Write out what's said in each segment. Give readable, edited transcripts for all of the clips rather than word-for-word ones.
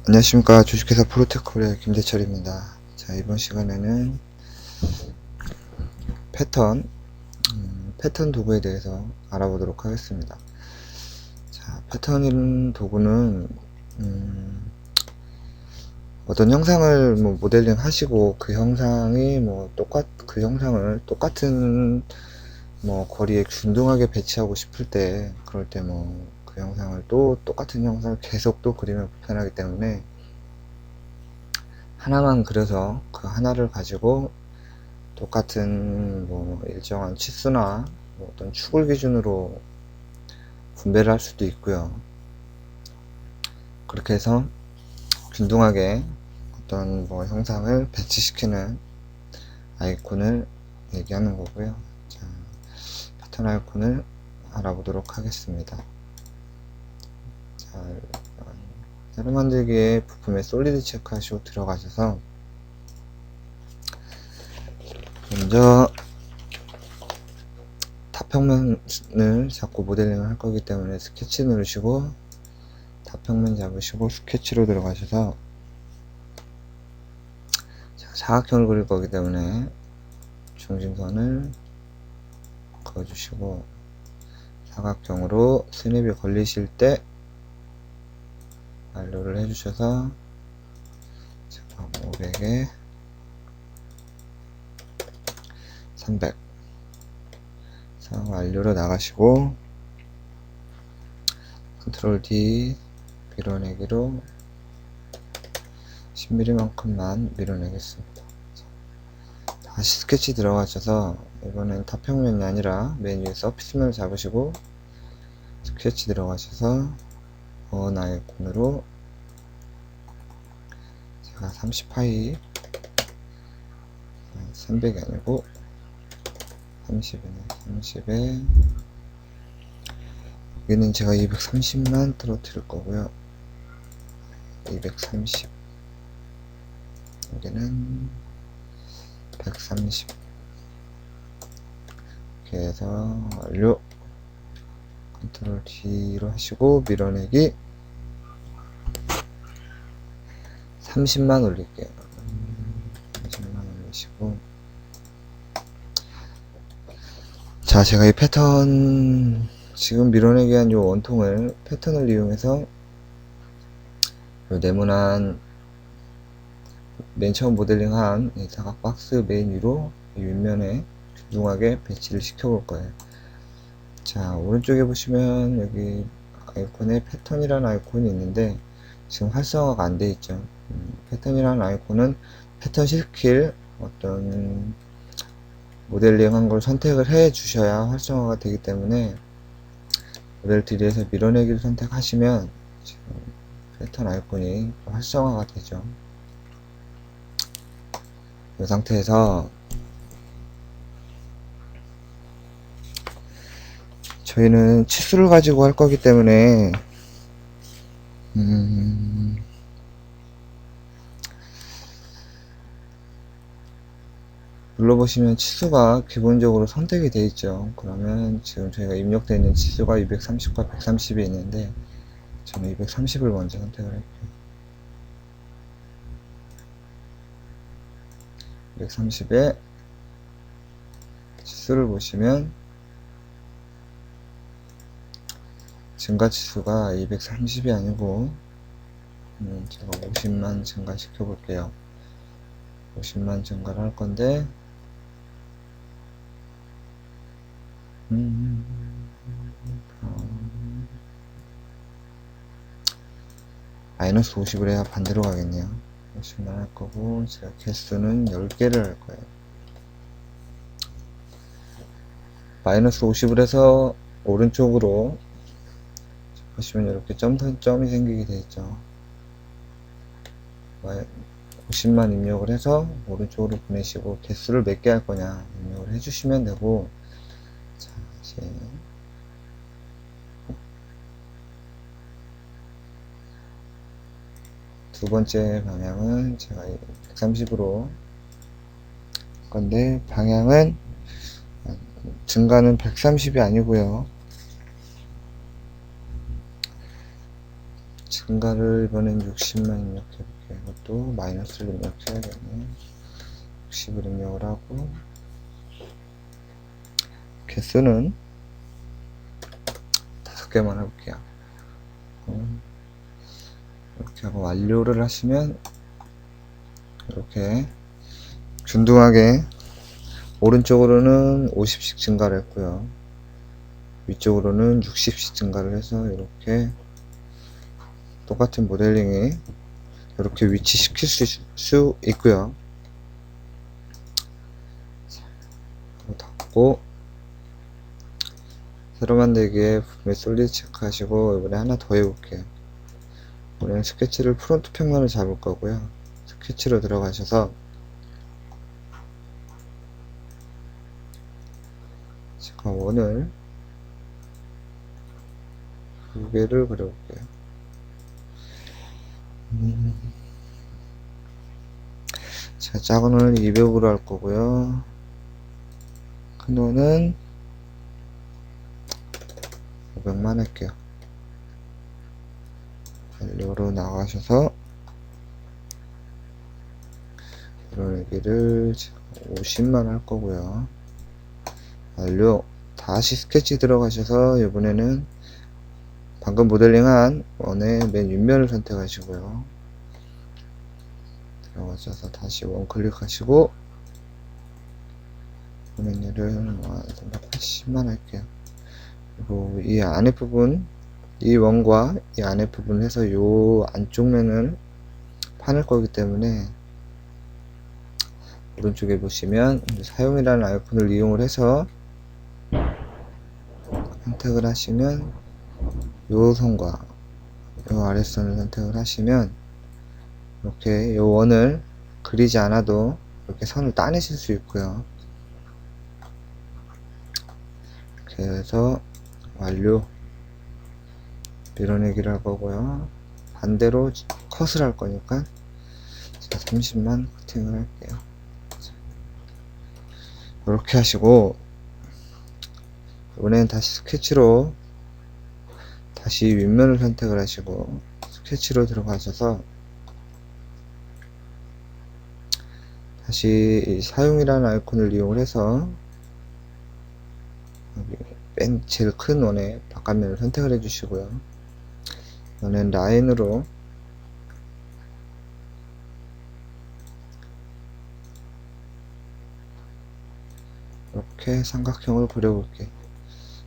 안녕하십니까. 주식회사 프로테크코리아 김대철입니다. 자, 이번 시간에는 패턴 도구에 대해서 알아보도록 하겠습니다. 자, 패턴 도구는 어떤 형상을 모델링 하시고 그 형상이 그 형상을 똑같은 거리에 균등하게 배치하고 싶을 때, 그럴 때 그 형상을 또 똑같은 형상을 계속 또 그리면 불편하기 때문에 하나만 그려서 그 하나를 가지고 똑같은 일정한 치수나 어떤 축을 기준으로 분배를 할 수도 있고요. 그렇게 해서 균등하게 어떤 형상을 배치시키는 아이콘을 얘기하는 거고요. 자, 패턴 아이콘을 알아보도록 하겠습니다. 자, 새로 만들기에 부품에 솔리드 체크하시고 들어가셔서 먼저 다평면을 잡고 모델링을 할 거기 때문에 스케치 누르시고 다평면 잡으시고 스케치로 들어가셔서 사각형을 그릴 거기 때문에 중심선을 그어주시고 사각형으로 스냅이 걸리실 때 완료를 해주셔서 500에 300 완료로 나가시고 컨트롤 D 밀어내기로 10mm만큼만 밀어내겠습니다. 다시 스케치 들어가셔서 이번엔 타평면이 아니라 메뉴에 서피스면을 잡으시고 스케치 들어가셔서 아이콘으로 제가 30파이 300이 아니고 30이네. 30에 여기는 제가 230만 떨어뜨릴 거고요. 230 여기는 130 이렇게 해서 완료. 컨트롤 D로 하시고 밀어내기 30만 올릴게요. 30만 올리시고, 자, 제가 이 패턴 지금 밀어내기 한 요 원통을 패턴을 이용해서 요 네모난 맨 처음 모델링한 이 사각 박스 메인 위로 이 윗면에 균등하게 배치를 시켜 볼 거예요. 자, 오른쪽에 보시면 여기 아이콘에 패턴이라는 아이콘이 있는데 지금 활성화가 안 돼 있죠. 패턴이라는 아이콘은 패턴 시킬 어떤 모델링 한 걸 선택을 해 주셔야 활성화가 되기 때문에 모델 트리에서 밀어내기를 선택하시면 지금 패턴 아이콘이 활성화가 되죠. 이 상태에서 저희는 치수를 가지고 할 거기 때문에 눌러보시면 치수가 기본적으로 선택이 되어 있죠. 그러면 지금 저희가 입력되어 있는 치수가 230과 130이 있는데 저는 230을 먼저 선택을 할게요. 230에 치수를 보시면 증가치수가 230이 아니고 제가 50만 증가시켜 볼게요. 50만 증가를 할 건데 마이너스 50을 해야 반대로 가겠네요. 50만 할 거고 제가 개수는 10개를 할 거예요. 마이너스 50을 해서 오른쪽으로 보시면 이렇게 점이 생기게 되어 있죠. 50만 입력을 해서 오른쪽으로 보내시고 개수를 몇 개 할 거냐 입력을 해주시면 되고, 자, 이제 두 번째 방향은 제가 130으로 할 건데 방향은 증가는 130이 아니고요. 증가를 이번엔 60만 입력해볼게요. 이것도 마이너스를 입력해야겠네. 60을 입력을 하고, 개수는 5개만 해볼게요. 이렇게 하고 완료를 하시면 이렇게 균등하게 오른쪽으로는 50씩 증가를 했고요, 위쪽으로는 60씩 증가를 해서 이렇게 똑같은 모델링이 이렇게 위치시킬 수 있고요. 닫고 새로 만들기에 솔리드 체크하시고 이번에 하나 더 해볼게요. 이번에는 스케치를 프론트 평면을 잡을 거고요. 스케치로 들어가셔서 제가 원을 2개를 그려볼게요. 자, 작은 원을 200으로 할 거고요. 큰 원은 500만 할게요. 완료로 나가셔서 이런 얘기를 50만 할 거고요. 완료. 다시 스케치 들어가셔서 이번에는 방금 모델링한 원의 맨 윗면을 선택하시고요. 들어가셔서 다시 원 클릭하시고 이번엔 얘를 380만 할게요. 그리고 이 안에 부분, 이 원과 이 안에 부분 해서 요 안쪽 면을 파낼 거기 때문에 오른쪽에 보시면 사용이라는 아이콘을 이용을 해서 선택을 하시면 요 선과 요 아랫선을 선택을 하시면 이렇게 요 원을 그리지 않아도 이렇게 선을 따내실 수 있고요. 그래서 완료. 밀어내기를 할 거고요. 반대로 컷을 할 거니까 제가 30만 커팅을 할게요. 이렇게 하시고 이번엔 다시 스케치로 다시 윗면을 선택을 하시고 스케치로 들어가셔서 다시 이 사용이라는 아이콘을 이용을 해서 여기 맨 제일 큰 원의 바깥면을 선택을 해 주시고요. 이번엔 라인으로 이렇게 삼각형을 그려볼게요.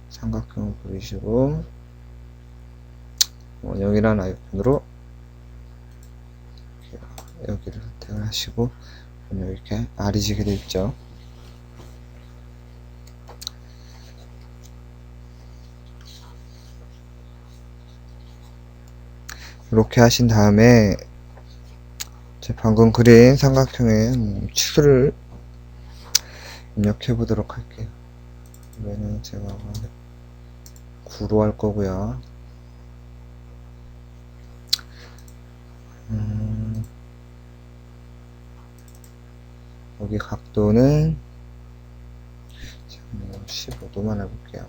삼각형을 그리시고 원형이라는 아이콘으로 여기를 선택을 하시고 이렇게 아리지게 되어 있죠. 이렇게 하신 다음에 방금 그린 삼각형의 치수를 입력해 보도록 할게요. 이번에는 제가 9로 할 거고요. 여기 각도는 15도만 해볼게요.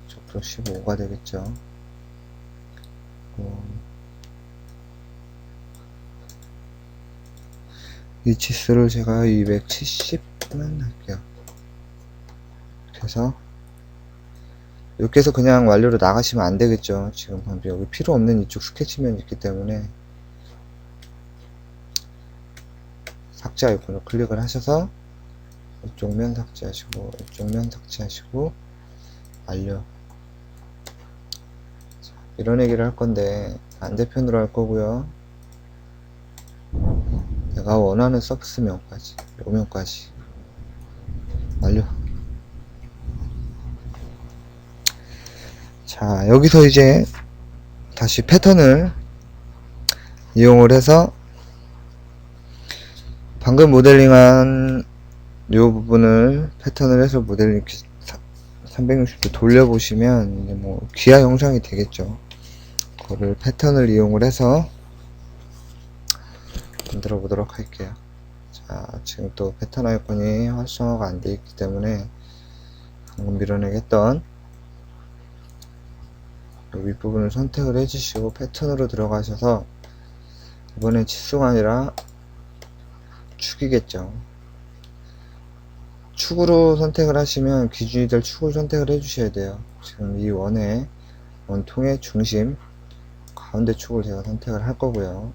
이쪽도 15가 되겠죠. 이 치수를 제가 270만 할게요. 그래서 이렇게 해서 그냥 완료로 나가시면 안 되겠죠. 지금 여기 필요 없는 이쪽 스케치면이 있기 때문에 삭제 아이콘을 클릭을 하셔서 이쪽 면 삭제하시고 이쪽 면 삭제하시고 완료. 자, 밀어내기를 할 건데 반대편으로 할 거고요. 내가 원하는 서비스면까지 요면까지 완료. 자, 여기서 이제 다시 패턴을 이용을 해서 방금 모델링한 요 부분을 패턴을 해서 모델링 360도 돌려보시면 이제 뭐 기아 영상이 되겠죠. 그거를 패턴을 이용을 해서 만들어 보도록 할게요. 자, 지금 또 패턴 아이콘이 활성화가 안 되어 있기 때문에 방금 밀어내겠던 윗부분을 선택을 해주시고 패턴으로 들어가셔서, 이번엔 치수가 아니라 축이겠죠. 축으로 선택을 하시면 기준이 될 축을 선택을 해주셔야 돼요. 지금 이 원통의 중심 가운데 축을 제가 선택을 할 거고요.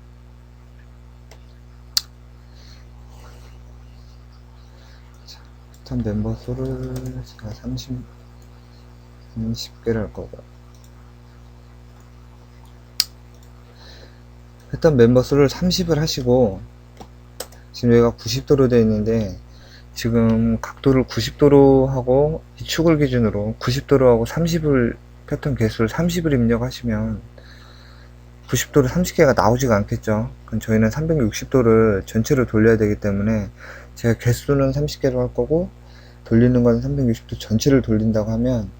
자, 패턴 멤버 수를 제가 30개를 할 거고요. 패턴 멤버 수를 30을 하시고, 지금 여기가 90도로 되어 있는데, 지금 각도를 90도로 하고 이 축을 기준으로 90도로 하고 30을 패턴 개수를 30을 입력하시면 90도로 30개가 나오지가 않겠죠. 그럼 저희는 360도를 전체로 돌려야 되기 때문에 제가 개수는 30개로 할 거고 돌리는 건 360도 전체를 돌린다고 하면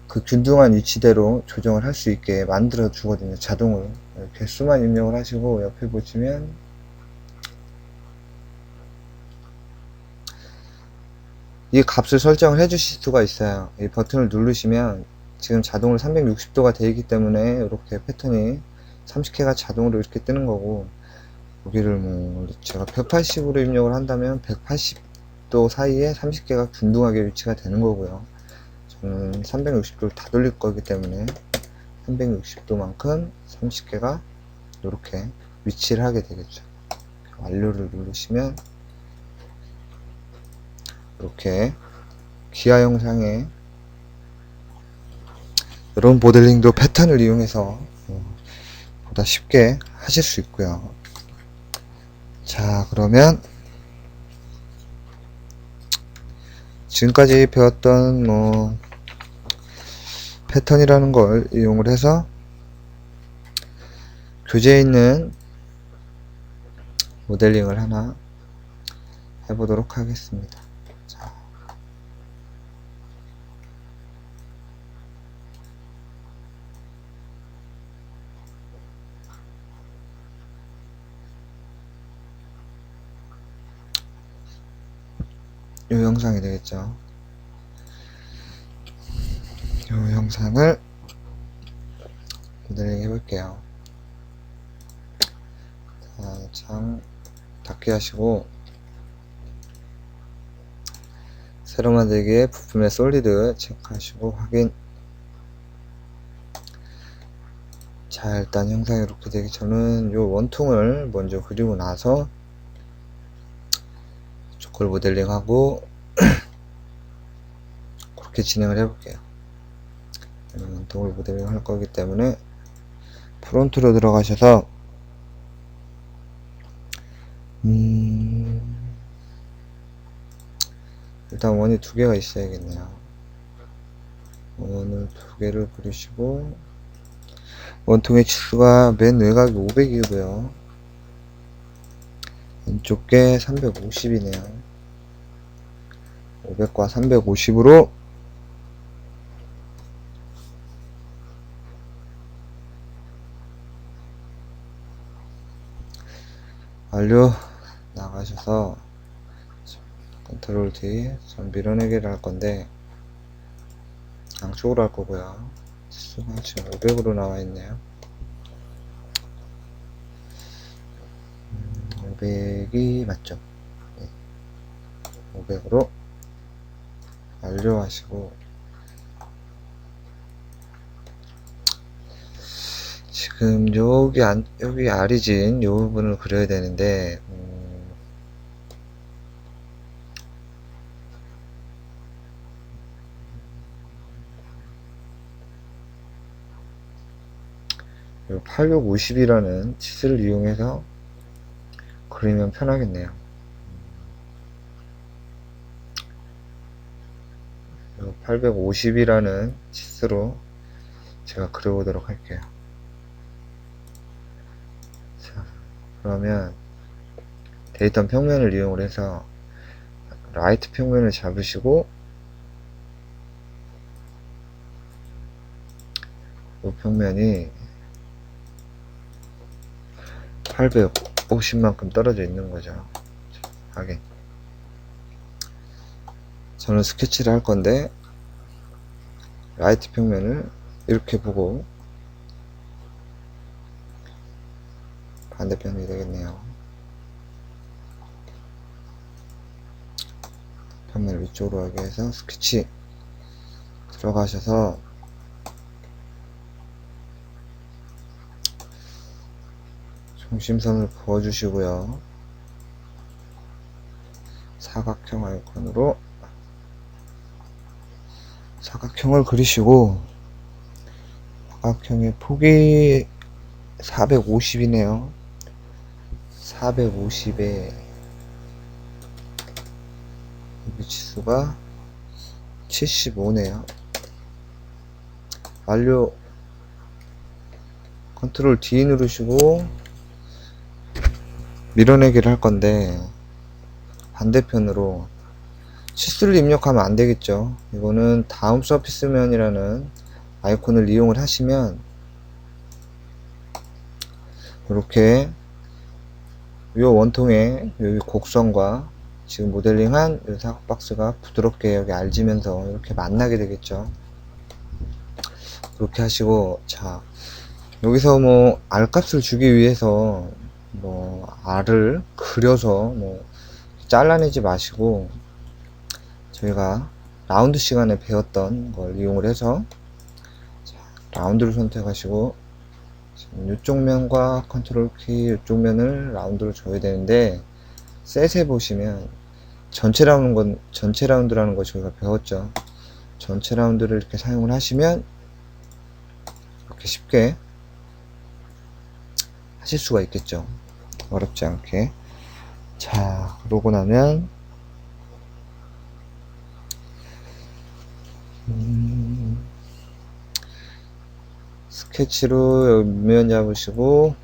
그 균등한 위치대로 조정을 할 수 있게 만들어 주거든요. 자동으로. 개수만 입력을 하시고 옆에 보시면 이 값을 설정을 해 주실 수가 있어요. 이 버튼을 누르시면 지금 자동으로 360도가 되어 있기 때문에 이렇게 패턴이 30개가 자동으로 이렇게 뜨는 거고, 여기를 뭐 제가 180으로 입력을 한다면 180도 사이에 30개가 균등하게 위치가 되는 거고요. 저는 360도를 다 돌릴 거기 때문에 360도만큼 30개가 이렇게 위치를 하게 되겠죠. 완료를 누르시면 이렇게 기아 영상에 이런 모델링도 패턴을 이용해서 보다 쉽게 하실 수 있고요. 자, 그러면 지금까지 배웠던 패턴이라는 걸 이용을 해서 교재에 있는 모델링을 하나 해보도록 하겠습니다. 자, 이 영상이 되겠죠. 이 영상을 모델링 해볼게요. 자, 장 닫기 하시고 새로 만들기에 부품의 솔리드 체크하시고 확인. 자, 일단 영상이 이렇게 되기 전은 요 원통을 먼저 그리고 나서 저걸 모델링하고 그렇게 진행을 해볼게요. 원통을 모델링 할 거기 때문에 프론트로 들어가셔서 일단 원이 두 개가 있어야겠네요. 원을 두 개를 그리시고 원통의 치수가 맨 외곽이 500이고요. 왼쪽 게 350이네요. 500과 350으로 완료 나가셔서 컨트롤 D 전 밀어내기를 할 건데 양쪽으로 할 거고요. 치수가 지금 500으로 나와 있네요. 500이 맞죠? 네. 500으로 완료하시고 지금 여기 아리진 요 부분을 그려야 되는데 요 850이라는 치수를 이용해서 그리면 편하겠네요. 요 850이라는 치수로 제가 그려보도록 할게요. 자, 그러면 데이터 평면을 이용을 해서 라이트 평면을 잡으시고 이 평면이 850만큼 떨어져 있는 거죠. 하긴 저는 스케치를 할 건데 라이트 평면을 이렇게 보고 반대편이 되겠네요. 편면을 위쪽으로 하게 해서 스케치 들어가셔서 중심선을 그어주시고요. 사각형 아이콘으로 사각형을 그리시고, 사각형의 폭이 450이네요. 450에 위치수가 75네요. 완료. 컨트롤 D 누르시고 밀어내기를 할 건데, 반대편으로 치수를 입력하면 안 되겠죠. 이거는 다음 서피스면이라는 아이콘을 이용을 하시면 이렇게 이 원통에 여기 곡선과 지금 모델링한 이 사각 박스가 부드럽게 여기 알지면서 이렇게 만나게 되겠죠. 그렇게 하시고, 자, 여기서 뭐 R 값을 주기 위해서 뭐 R을 그려서 뭐 잘라내지 마시고, 저희가 라운드 시간에 배웠던 걸 이용을 해서, 자, 라운드를 선택하시고, 지금 이쪽 면과 컨트롤 키 이쪽 면을 라운드로 줘야 되는데, 셋에 보시면 전체 라운드라는 거 저희가 배웠죠. 전체 라운드를 이렇게 사용을 하시면 이렇게 쉽게 하실 수가 있겠죠. 어렵지 않게. 자, 그러고 나면 스케치로 면 잡으시고,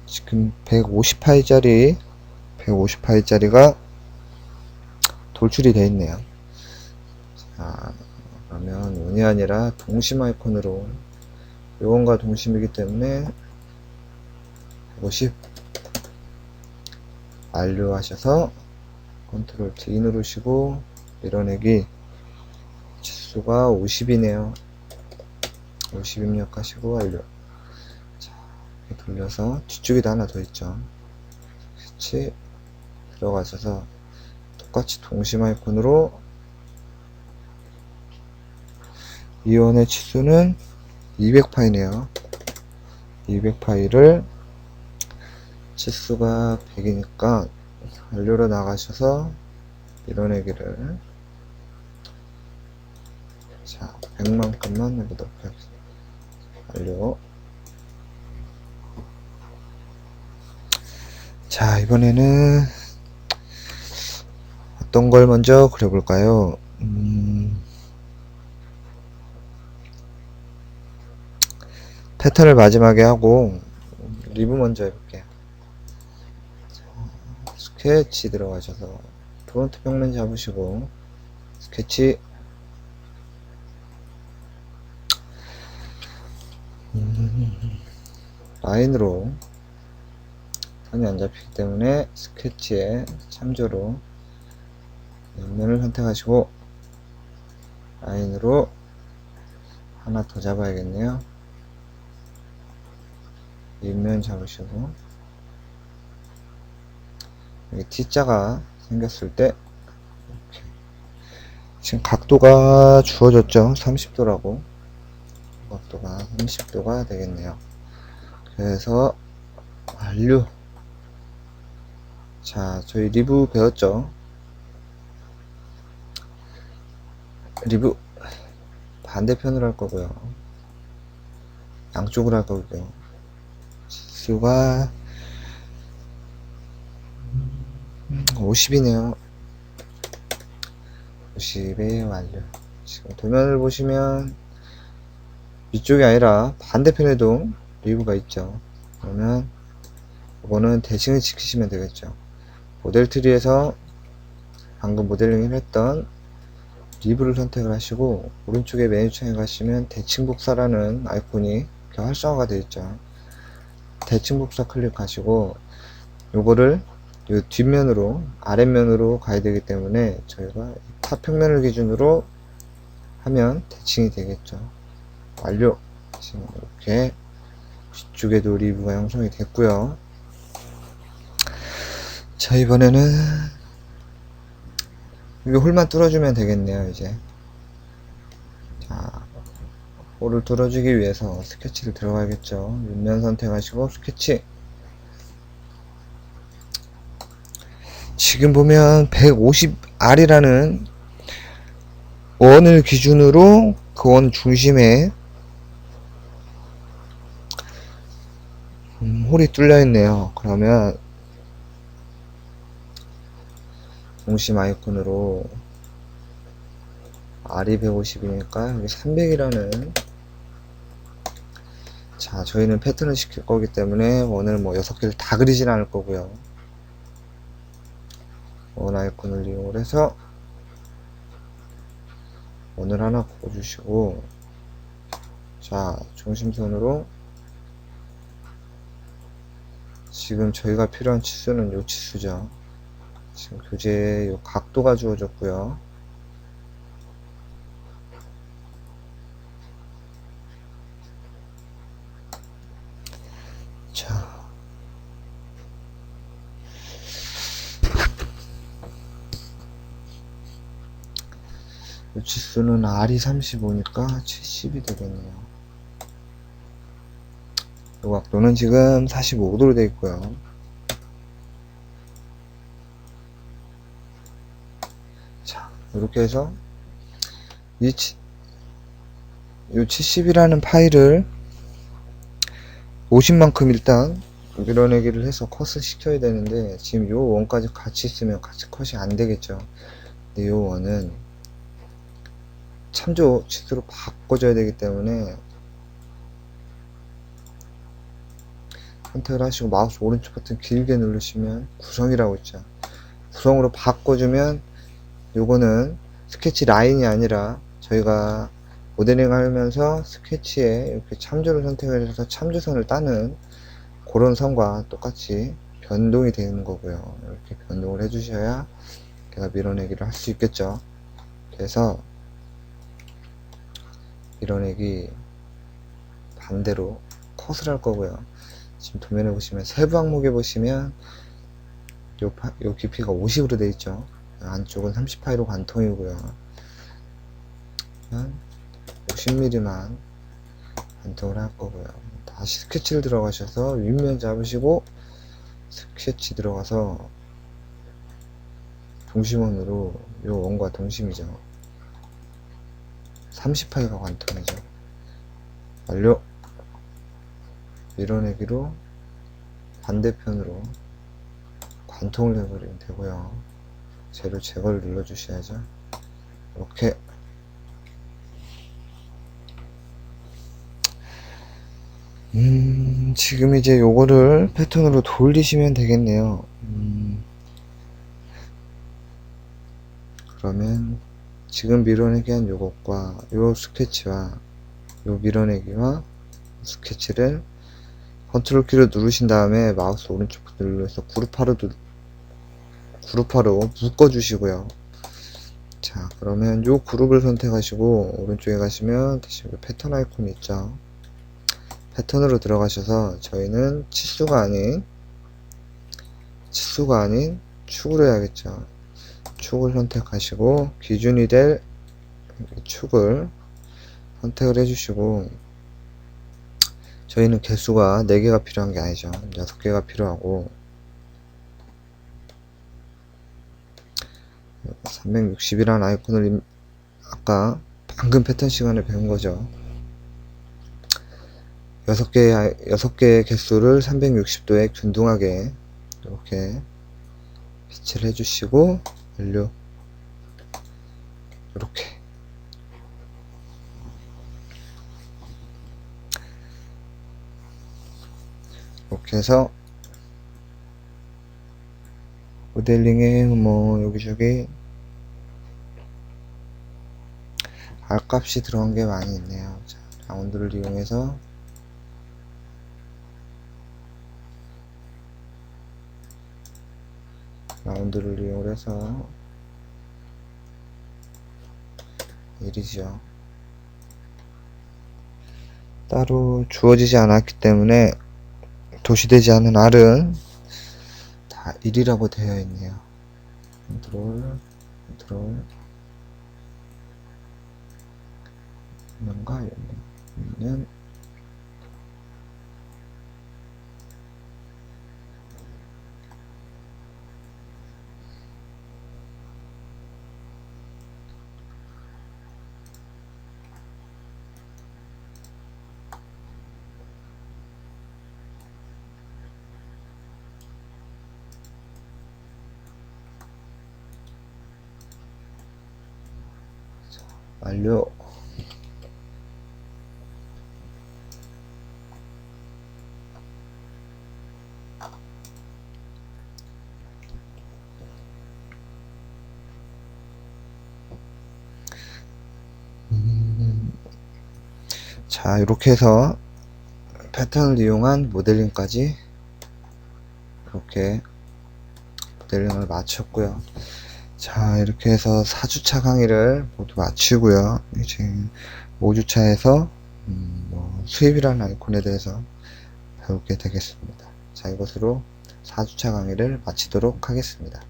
지금 150파이짜리가 돌출이 되어 있네요. 자, 그러면 원이 아니라 동심 아이콘으로, 요건과 동심이기 때문에 150 완료하셔서 컨트롤 D 누르시고 밀어내기, 치수가 50이네요. 50 입력하시고 완료. 자, 이렇게 돌려서 뒤쪽에도 하나 더 있죠. 스케치 들어가셔서 똑같이 동심 아이콘으로, 이 원의 치수는 200파이네요. 200파이를 치수가 100이니까 완료로 나가셔서 밀어내기를, 자, 100만큼만 해보도록 하겠습니다. 완료. 자, 이번에는 어떤 걸 먼저 그려볼까요? 패턴을 마지막에 하고 리브 먼저 해볼게요. 자, 스케치 들어가셔서 프론트 평면 잡으시고 스케치, 라인으로 선이 안 잡히기 때문에 스케치에 참조로 옆면을 선택하시고 라인으로 하나 더 잡아야겠네요. 윗면 잡으시고, 여기 T자가 생겼을 때 이렇게. 지금 각도가 주어졌죠. 30도라고. 각도가 30도가 되겠네요. 그래서 완료. 자, 저희 리브 배웠죠. 리브 반대편으로 할 거고요. 양쪽으로 할 거고요. 지수가 50이네요. 50에 완료. 지금 도면을 보시면 위쪽이 아니라 반대편에도 리브가 있죠. 그러면 이거는 대칭을 지키시면 되겠죠. 모델 트리에서 방금 모델링을 했던 리브를 선택을 하시고, 오른쪽에 메뉴창에 가시면 대칭 복사라는 아이콘이 이렇게 활성화가 되어 있죠. 대칭 복사 클릭하시고, 요거를 요 뒷면으로, 아랫면으로 가야 되기 때문에 저희가 탑평면을 기준으로 하면 대칭이 되겠죠. 완료. 지금 이렇게 뒤쪽에도 리브가 형성이 됐고요. 자, 이번에는 이거 홀만 뚫어주면 되겠네요. 이제 자, 홀을 뚫어주기 위해서 스케치를 들어가야겠죠. 옆면 선택하시고 스케치. 지금 보면 150R이라는 원을 기준으로 그 원 중심에 홀이 뚫려 있네요. 그러면 중심 아이콘으로 R이 150이니까 여기 300이라는, 자, 저희는 패턴을 시킬 거기 때문에 원을 뭐 6개를 다 그리진 않을 거고요. 원 아이콘을 이용해서 원을 하나 그어주시고, 자, 중심선으로 지금 저희가 필요한 치수는 요 치수죠. 지금 교재에 요 각도가 주어졌고요. 자, 요 치수는 R이 35니까 70이 되겠네요. 요 각도는 지금 45도로 되어 있고요. 자, 이렇게 해서 요 70이라는 파일을 50만큼 일단 밀어내기를 해서 컷을 시켜야 되는데, 지금 요 원까지 같이 있으면 같이 컷이 안 되겠죠. 근데 요 원은 참조 치수로 바꿔줘야 되기 때문에 선택을 하시고 마우스 오른쪽 버튼 길게 누르시면 구성이라고 있죠. 구성으로 바꿔주면 요거는 스케치 라인이 아니라 저희가 모델링 하면서 스케치에 이렇게 참조를 선택을 해서 참조선을 따는 그런 선과 똑같이 변동이 되는 거고요. 이렇게 변동을 해주셔야 제가 밀어내기를 할 수 있겠죠. 그래서 밀어내기 반대로 컷을 할 거고요. 지금 도면에 보시면 세부 항목에 보시면 요 깊이가 50으로 되어 있죠. 안쪽은 38로 관통이고요. 50mm만 관통을 할 거고요. 다시 스케치를 들어가셔서 윗면 잡으시고 스케치 들어가서 동심원으로 요 원과 동심이죠. 38가 관통이죠. 완료. 밀어내기로 반대편으로 관통을 해버리면 되고요. 재료 제거를 눌러주셔야죠. 이렇게 지금 이제 요거를 패턴으로 돌리시면 되겠네요. 그러면 지금 밀어내기 한 요것과 요 스케치와 요 밀어내기와 스케치를 컨트롤 키를 누르신 다음에 마우스 오른쪽 버튼 눌러서 그룹화로 묶어 주시고요. 자, 그러면 요 그룹을 선택하시고 오른쪽에 가시면 다시 여기 패턴 아이콘이 있죠. 패턴으로 들어가셔서 저희는 치수가 아닌 축으로 해야겠죠. 축을 선택하시고 기준이 될 축을 선택을 해주시고, 저희는 개수가 4개가 필요한 게 아니죠. 6개가 필요하고 360이라는 아이콘을 아까 방금 패턴 시간에 배운 거죠. 6개의 개수를 360도에 균등하게 이렇게 배치를 해주시고 완료. 이렇게 해서 모델링에 뭐 여기저기 R 값이 들어간 게 많이 있네요. 자, 라운드를 이용해서 라운드를 이용해서 1이죠. 따로 주어지지 않았기 때문에 도시되지 않은 R은 다 1이라고 되어 있네요. 컨트롤 뭔가 여기는 완료. 자, 이렇게 해서 패턴을 이용한 모델링까지 이렇게 모델링을 마쳤고요. 자, 이렇게 해서 4주차 강의를 모두 마치고요. 이제 5주차에서 수입이라는 아이콘에 대해서 배우게 되겠습니다. 자, 이것으로 4주차 강의를 마치도록 하겠습니다.